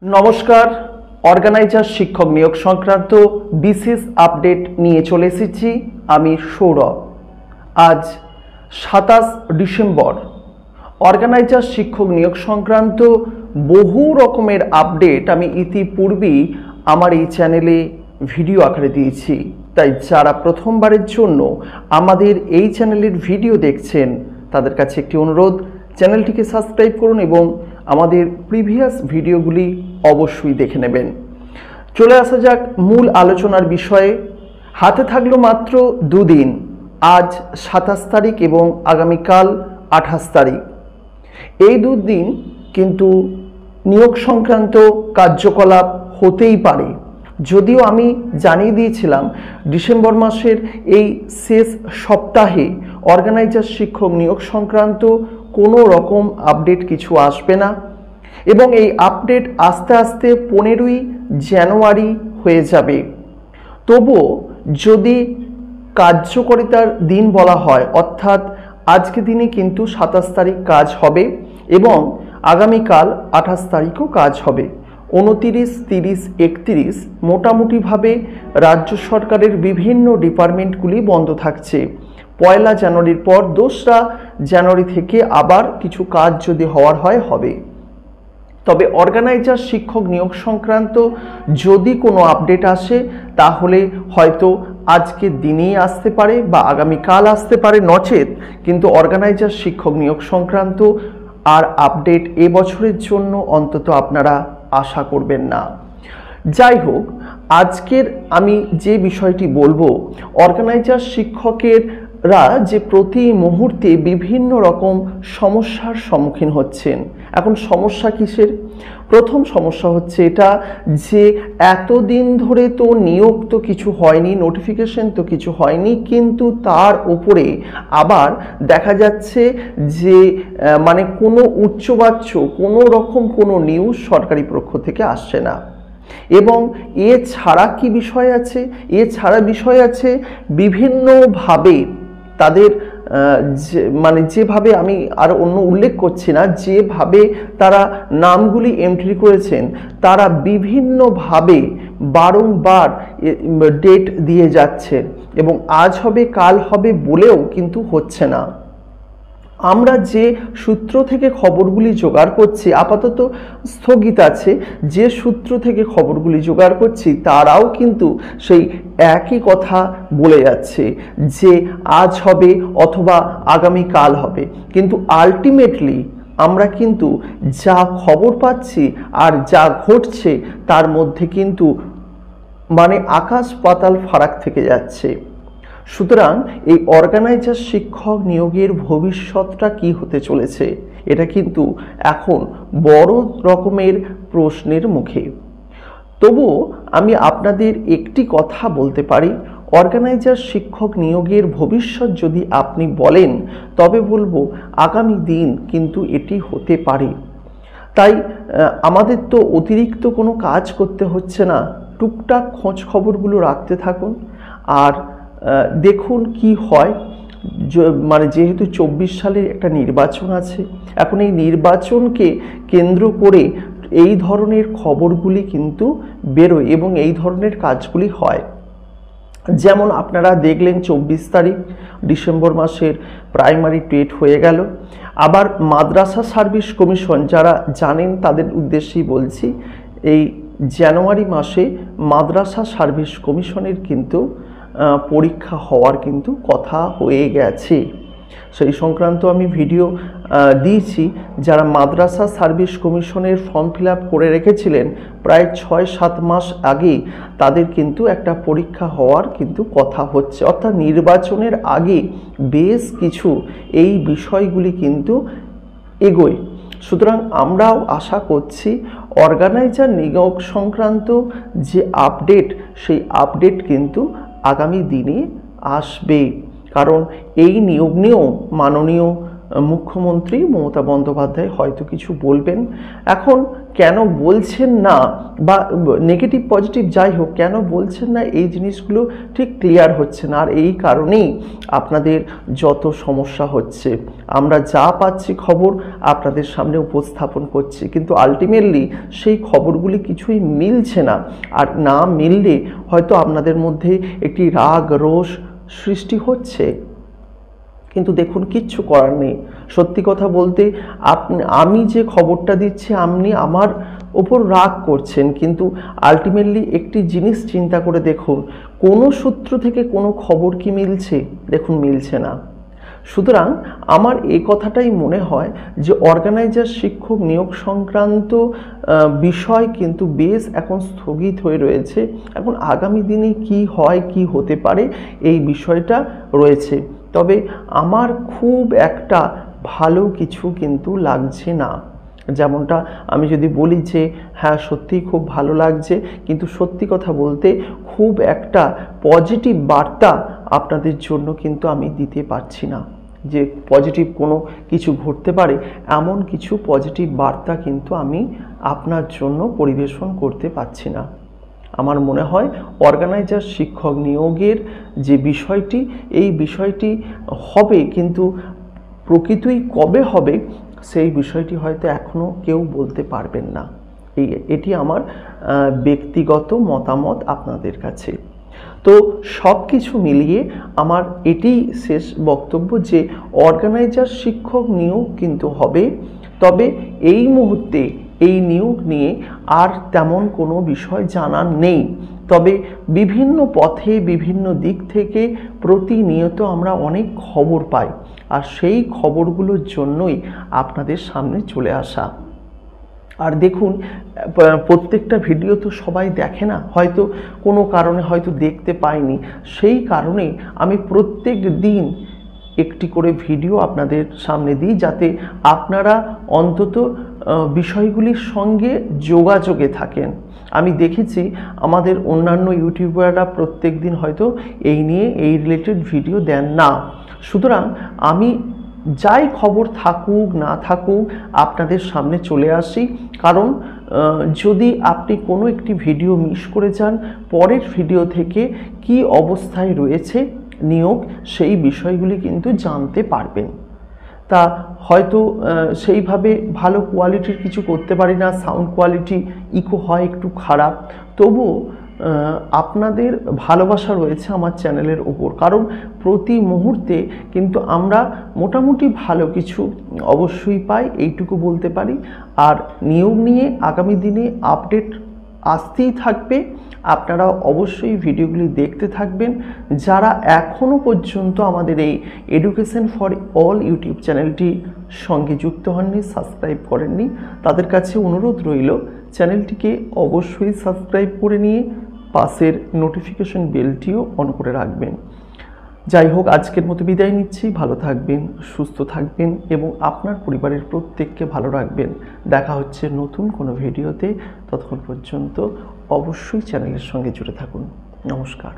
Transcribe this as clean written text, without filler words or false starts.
নমস্কার। অর্গানাইজার শিক্ষক নিয়োগ সংক্রান্ত বিশেষ আপডেট নিয়ে চলে এসেছি আমি সৌরভ। আজ 27 ডিসেম্বর। অর্গানাইজার শিক্ষক নিয়োগ সংক্রান্ত বহু রকমের আপডেট আমি ইতিপূর্বেই আমার এই চ্যানেলে ভিডিও আকারে দিয়েছি, তাই যারা প্রথমবারের জন্য আমাদের এই চ্যানেলের ভিডিও দেখছেন তাদের কাছে একটি অনুরোধ, চ্যানেলটিকে সাবস্ক্রাইব করুন এবং আমাদের প্রিভিয়াস ভিডিওগুলি অবশ্যই দেখে নেবেন। চলে আসা যাক মূল আলোচনার বিষয়ে। হাতে থাকলো মাত্র দুদিন, আজ 27 তারিখ এবং আগামীকাল 28 তারিখ। এই দুদিন কিন্তু নিয়োগ সংক্রান্ত কার্যকলাপ হতেই পারে। যদিও আমি জানিয়ে দিয়েছিলাম ডিসেম্বর মাসের এই শেষ সপ্তাহে অর্গানাইজার শিক্ষক নিয়োগ সংক্রান্ত কোনো রকম আপডেট কিছু আসবে না এবং এই আপডেট আস্তে আস্তে 15ই জানুয়ারি হয়ে যাবে। তবুও যদি কার্যকারিতার দিন বলা হয়, অর্থাৎ আজকে দিনে কিন্তু 27 তারিখ কাজ হবে এবং আগামীকাল 28 তারিখও কাজ হবে। 29, 30, 31 মোটামুটিভাবে রাজ্য সরকারের বিভিন্ন ডিপার্টমেন্টগুলি বন্ধ থাকছে। 1 জানুয়ারির পর 2 জানুয়ারি থেকে আবার কিছু কাজ যদি হওয়ার হয় হবে। তবে অর্গানাইজার শিক্ষক নিয়োগ সংক্রান্ত যদি কোনো আপডেট আসে তাহলে হয়তো আজকের দিনেই আসতে পারে বা আগামীকাল আসতে পারে, নচেত কিন্তু অর্গানাইজার শিক্ষক নিয়োগ সংক্রান্ত আর আপডেট এবছরের জন্য অন্তত আপনারা আশা করবেন না। যাই হোক, আজকের আমি যে বিষয়টি বলবো, অর্গানাইজার শিক্ষকেরা যে প্রতি মুহূর্তে বিভিন্ন রকম সমস্যার সম্মুখীন হচ্ছেন। এখন সমস্যা কিসের? প্রথম সমস্যা হচ্ছে এটা যে এতদিন ধরে তো নিয়োগ তো কিছু হয়নি, নোটিফিকেশন তো কিছু হয়নি, কিন্তু তার উপরে আবার দেখা যাচ্ছে যে মানে কোনো উচ্চবাচ্য কোনো রকম কোনো নিউজ সরকারি পক্ষ থেকে আসছে না। এবং এছাড়া কি বিষয় আছে? এছাড়া বিষয় আছে বিভিন্নভাবে তাদের মানে যেভাবে আমি আর অন্য উল্লেখ করছি না, যেভাবে তারা নামগুলি এন্ট্রি করেছেন তারা বিভিন্নভাবে বারংবার ডেট দিয়ে যাচ্ছে এবং আজ হবে কাল হবে বলেও কিন্তু হচ্ছে না। আমরা যে সূত্র থেকে খবরগুলি জোগাড় করছি আপাতত স্থগিত আছে, যে সূত্র থেকে খবরগুলি জোগাড় করছি তারাও কিন্তু সেই একই কথা বলে যাচ্ছে যে আজ হবে অথবা আগামীকাল হবে, কিন্তু আলটিমেটলি আমরা কিন্তু যা খবর পাচ্ছি আর যা ঘটছে তার মধ্যে কিন্তু মানে আকাশ পাতাল ফারাক থেকে যাচ্ছে। সুতরাং এই অর্গানাইজার শিক্ষক নিয়োগের ভবিষ্যৎটা কি হতে চলেছে এটা কিন্তু এখন বড় রকমের প্রশ্নের মুখে। তবুও আমি আপনাদের একটি কথা বলতে পারি, অর্গানাইজার শিক্ষক নিয়োগের ভবিষ্যৎ যদি আপনি বলেন তবে বলবো আগামী দিন কিন্তু এটি হতে পারে। তাই আমাদের তো অতিরিক্ত কোনো কাজ করতে হচ্ছে না, টুকটাক খোঁজ খবরগুলো রাখতে থাকুন আর দেখুন কি হয়। মানে যেহেতু 24 সালের একটা নির্বাচন আছে, এখন এই নির্বাচনকে কেন্দ্র করে এই ধরনের খবরগুলি কিন্তু বেরোয় এবং এই ধরনের কাজগুলি হয়। যেমন আপনারা দেখলেন 24 তারিখ ডিসেম্বর মাসের প্রাইমারি টেট হয়ে গেল। আবার মাদ্রাসা সার্ভিস কমিশন, যারা জানেন তাদের উদ্দেশ্যেই বলছি, এই জানুয়ারি মাসে মাদ্রাসা সার্ভিস কমিশনের কিন্তু পরীক্ষা হওয়ার কিন্তু কথা হয়ে গেছে। সেই সংক্রান্ত আমি ভিডিও দিয়েছি। যারা মাদ্রাসা সার্ভিস কমিশনের ফর্ম ফিল আপ করে রেখেছিলেন প্রায় 6-7 মাস আগে, তাদের কিন্তু একটা পরীক্ষা হওয়ার কিন্তু কথা হচ্ছে, অর্থাৎ নির্বাচনের আগে বেশ কিছু এই বিষয়গুলি কিন্তু এগোয়। সুতরাং আমরাও আশা করছি অর্গানাইজার নিয়োগ সংক্রান্ত যে আপডেট, সেই আপডেট কিন্তু আগামী দিনে আসবে। কারণ এই নিয়োগ নিয়েও মাননীয় মুখ্যমন্ত্রী মমতা বন্দ্যোপাধ্যায় হয়তো কিছু বলবেন। এখন কেন বলছেন না, বা নেগেটিভ পজিটিভ যাই হোক, কেন বলছেন না এই জিনিসগুলো ঠিক ক্লিয়ার হচ্ছে না। আর এই কারণেই আপনাদের যত সমস্যা হচ্ছে। আমরা যা পাচ্ছি খবর আপনাদের সামনে উপস্থাপন করছি, কিন্তু আলটিমেটলি সেই খবরগুলি কিছুই মিলছে না। আর না মিললে হয়তো আপনাদের মধ্যে একটি রাগ রোষ সৃষ্টি হচ্ছে, কিন্তু দেখুন কিচ্ছু করার নেই। সত্যি কথা বলতে আমি যে খবরটা দিচ্ছি আপনি আমার ওপর রাগ করছেন, কিন্তু আলটিমেটলি একটি জিনিস চিন্তা করে দেখুন, কোনো সূত্র থেকে কোনো খবর কি মিলছে? দেখুন মিলছে না। সুতরাং আমার এই কথাটাই মনে হয় যে অর্গানাইজার শিক্ষক নিয়োগ সংক্রান্ত বিষয় কিন্তু বেশ এখন স্থগিত হয়ে রয়েছে। এখন আগামী দিনে কি হয়, কি হতে পারে, এই বিষয়টা রয়েছে। তবে আমার খুব একটা ভালো কিছু কিন্তু লাগছে না। যেমনটা আমি যদি বলি যে হ্যাঁ সত্যিই খুব ভালো লাগছে, কিন্তু সত্যি কথা বলতে খুব একটা পজিটিভ বার্তা আপনাদের জন্য কিন্তু আমি দিতে পারছি না, যে পজিটিভ কোনো কিছু ঘটতে পারে এমন কিছু পজিটিভ বার্তা কিন্তু আমি আপনার জন্য পরিবেশন করতে পারছি না। আমার মনে হয় অর্গানাইজার শিক্ষক নিয়োগের যে বিষয়টি, এই বিষয়টি হবে, কিন্তু প্রকৃতই কবে হবে সেই বিষয়টি হয়তো এখনও কেউ বলতে পারবেন না। এটি আমার ব্যক্তিগত মতামত আপনাদের কাছে। তো সব কিছু মিলিয়ে আমার এটি শেষ বক্তব্য যে অর্গানাইজার শিক্ষক নিয়োগ কিন্তু হবে, তবে এই মুহূর্তে এই নিয়োগ নিয়ে আর তেমন কোনো বিষয় জানা নেই। তবে বিভিন্ন পথে বিভিন্ন দিক থেকে প্রতিনিয়ত আমরা অনেক খবর পাই, আর সেই খবরগুলোর জন্যই আপনাদের সামনে চলে আসা। আর দেখুন প্রত্যেকটা ভিডিও তো সবাই দেখে না, হয়তো কোনো কারণে হয়তো দেখতে পায়নি, সেই কারণে আমি প্রত্যেক দিন একটি করে ভিডিও আপনাদের সামনে দিই, যাতে আপনারা অন্তত বিষয়গুলির সঙ্গে যোগাযোগে থাকেন। আমি দেখেছি আমাদের অন্যান্য ইউটিউবাররা প্রত্যেক দিন হয়তো এই নিয়ে এই রিলেটেড ভিডিও দেন না। সুতরাং আমি যাই খবর থাকুক না থাকুক আপনাদের সামনে চলে আসি, কারণ যদি আপনি কোনো একটি ভিডিও মিস করে যান, পরের ভিডিও থেকে কি অবস্থায় রয়েছে নিয়োগ সেই বিষয়গুলি কিন্তু জানতে পারবেন। তা হয়তো সেইভাবে ভালো কোয়ালিটির কিছু করতে পারি না, সাউন্ড কোয়ালিটি ইকো হয় একটু খারাপ, তবুও আপনাদের ভালোবাসা রয়েছে আমার চ্যানেলের ওপর, কারণ প্রতি মুহূর্তে কিন্তু আমরা মোটামুটি ভালো কিছু অবশ্যই পাই, এইটুকু বলতে পারি। আর নিয়োগ নিয়ে আগামী দিনে আপডেট আসতেই থাকবে, আপনারা অবশ্যই ভিডিওগুলি দেখতে থাকবেন। যারা এখনও পর্যন্ত আমাদের এই এডুকেশন ফর অল ইউটিউব চ্যানেলটি সঙ্গে যুক্ত হননি, সাবস্ক্রাইব করেননি, তাদের কাছে অনুরোধ রইল চ্যানেলটিকে অবশ্যই সাবস্ক্রাইব করে নিয়ে পাশের নোটিফিকেশন বেলটিও অন করে রাখবেন। যাই হোক, আজকের মতো বিদায় নিচ্ছি। ভালো থাকবেন, সুস্থ থাকবেন এবং আপনার পরিবারের প্রত্যেককে ভালো রাখবেন। দেখা হচ্ছে নতুন কোনো ভিডিওতে। ততক্ষণ পর্যন্ত অবশ্যই চ্যানেলের সঙ্গে জুড়ে থাকুন। নমস্কার।